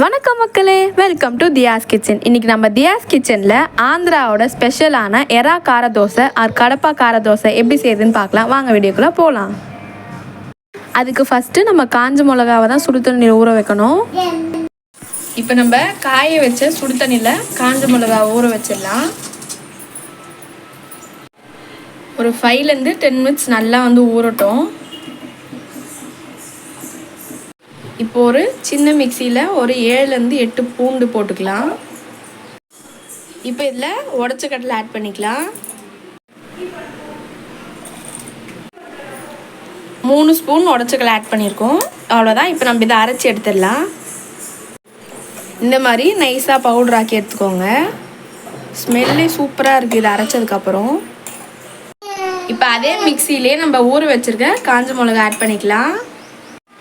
வணக்கம் மக்களே, welcome to தியாஸ் kitchen. இன்றைக்கி நம்ம தியாஸ் கிச்சனில் ஆந்திராவோட ஸ்பெஷலான எறா கார தோசை ஆர் கடப்பா கார தோசை எப்படி செய்யுதுன்னு பார்க்கலாம். வாங்க வீடியோக்குள்ளே போகலாம். அதுக்கு ஃபஸ்ட்டு நம்ம காஞ்ச மிளகாவை தான் சுடு தண்ணியில் ஊற வைக்கணும். இப்போ நம்ம காய வச்ச சுடு தண்ணியில் காஞ்ச மிளகாவை ஊற வச்சிடலாம். ஒரு 5-10 மினிட்ஸ் நல்லா ஊறட்டும். இப்போ ஒரு சின்ன மிக்சியில் ஒரு 7-8 பூண்டு போட்டுக்கலாம். இப்போ இதில் உடச்ச கடலை ஆட் பண்ணிக்கலாம். 3 ஸ்பூன் உடச்ச கடலை ஆட் பண்ணியிருக்கோம். அவ்வளோதான். இப்போ நம்ம இதை அரைச்சி எடுத்துடலாம். இந்த மாதிரி நைஸாக பவுடர் ஆக்கி எடுத்துக்கோங்க. ஸ்மெல்லே சூப்பராக இருக்குது இதை அரைச்சதுக்கப்புறம். இப்போ அதே மிக்சியிலே நம்ம ஊற வச்சுருக்க காஞ்ச மிளகா ஆட் பண்ணிக்கலாம்.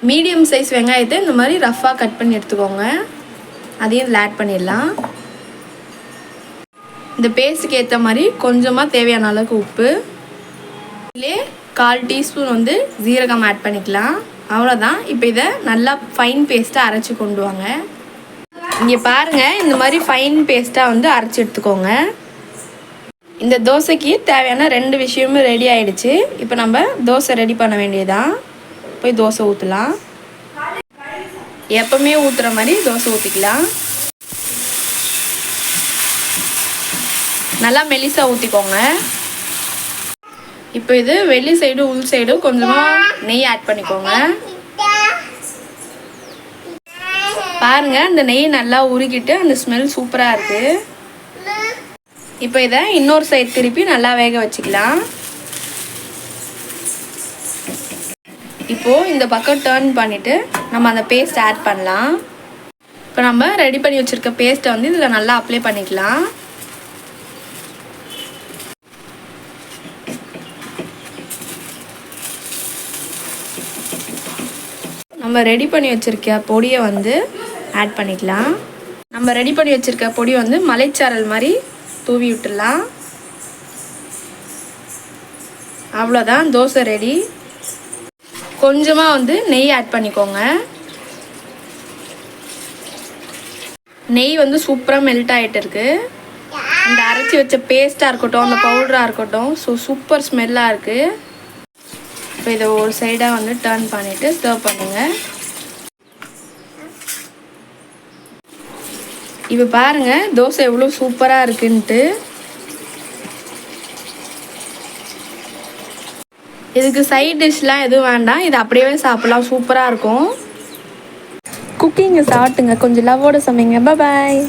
மீடியம் சைஸ் வெங்காயத்தை இந்த மாதிரி ரஃப்பாக கட் பண்ணி எடுத்துக்கோங்க. அதையும் இதில் ஆட் பண்ணிடலாம். இந்த பேஸ்ட்டுக்கு ஏற்ற மாதிரி கொஞ்சமாக தேவையான அளவுக்கு உப்பு, இதிலே 1/4 டீஸ்பூன் ஜீரகம் ஆட் பண்ணிக்கலாம். அவ்வளோதான். இப்போ இதை நல்லா ஃபைன் பேஸ்ட்டாக அரைச்சி கொண்டு வாங்க. இங்கே பாருங்கள், இந்த மாதிரி ஃபைன் பேஸ்ட்டாக அரைச்சி எடுத்துக்கோங்க. இந்த தோசைக்கு தேவையான 2 விஷயமும் ரெடி ஆகிடுச்சு. இப்போ நம்ம தோசை ரெடி பண்ண வேண்டியதான். போய் தோசை ஊற்றலாம். எப்பவுமே ஊற்றுற மாதிரி தோசை ஊற்றிக்கலாம். நல்லா மெலிசாக ஊற்றிக்கோங்க. இப்போ இது வெளி சைடும் உள் சைடும் கொஞ்சமாக நெய் ஆட் பண்ணிக்கோங்க. பாருங்க, இந்த நெய் நல்லா உருக்கிட்டு அந்த ஸ்மெல் சூப்பராக இருக்குது. இப்போ இதை இன்னொரு சைடு திருப்பி நல்லா வேக வச்சுக்கலாம். இப்போது இந்த பக்கம் டர்ன் பண்ணிவிட்டு நம்ம அந்த பேஸ்ட் ஆட் பண்ணலாம். இப்போ நம்ம ரெடி பண்ணி வச்சுருக்க பேஸ்ட்டை இதில் நல்லா அப்ளை பண்ணிக்கலாம். நம்ம ரெடி பண்ணி வச்சுருக்க பொடியை ஆட் பண்ணிக்கலாம். நம்ம ரெடி பண்ணி வச்சுருக்க பொடி மலைச்சாரல் மாதிரி தூவி விட்டுடலாம். அவ்வளோதான், தோசை ரெடி. கொஞ்சமாக நெய் ஆட் பண்ணிக்கோங்க. நெய் சூப்பராக மெல்ட் ஆகிட்டு இருக்கு. அந்த அரைச்சி வச்ச பேஸ்ட்டாக இருக்கட்டும், அந்த பவுடராக இருக்கட்டும், சூப்பர் ஸ்மெல்லாக இருக்குது. இப்போ இதை ஒரு சைடாக டர்ன் பண்ணிவிட்டு சர்வ் பண்ணுங்க. இப்போ பாருங்கள், தோசை எவ்வளோ சூப்பராக இருக்குன்ட்டு. இதுக்கு சைட் டிஷ்லாம் எதுவும் வேண்டாம், இது அப்படியே சாப்பிட்லாம். சூப்பராக இருக்கும். குக்கிங்கை சாப்பிட்டுங்க, கொஞ்சம் லவ்வோடு சமைங்க. பாய்.